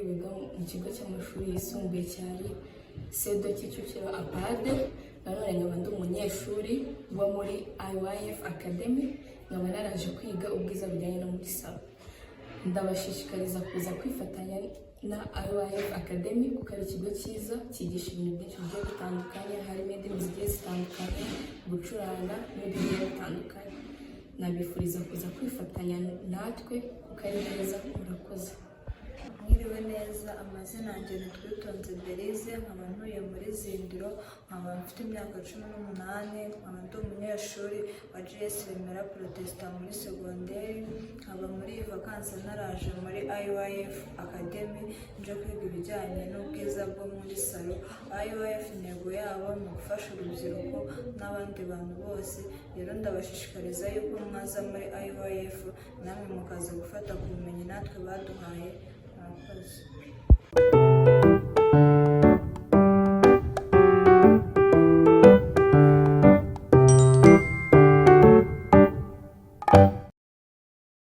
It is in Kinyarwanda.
wiga mu kigo cy'amashuri yisumbuye cya Sedo Kicukiro Apade. Nanone nkaba ndi umunyeshuri wo muri IYF Academy, nkaba naraje kwiga ubwiza bujyanye no muri salo. Ndabashishikariza kuza kwifatanya na IYF Academy kuko ari ikigo cyiza cyigisha ibintu byinshi bigiye bitandukanye, harimo indimi zigiye zitandukanye, gucuranga n'ibindi bigiye bitandukanye. Nabifuriza kuza kwifatanya natwe kuko ari neza. Murakoze. Mwiriwe neza, amazina yanjye ni Twitonze Berize, nkaba ntuye muri Zindiro, nkaba mfite imyaka 18, nkaba ndi umunyeshuri wa GS Remera Protestant muri segonderi, nkaba muri vakansi naraje muri IYF Academy nje kwiga ibijyanye n'ubwiza bwo muri salo. IYF intego yabo ni ugufasha urubyiruko n'abandi bantu bose, rero ndabashishikariza yuko mwaza muri IYF namwe mukaza gufata ku bumenyi natwe baduhaye. Murakoze.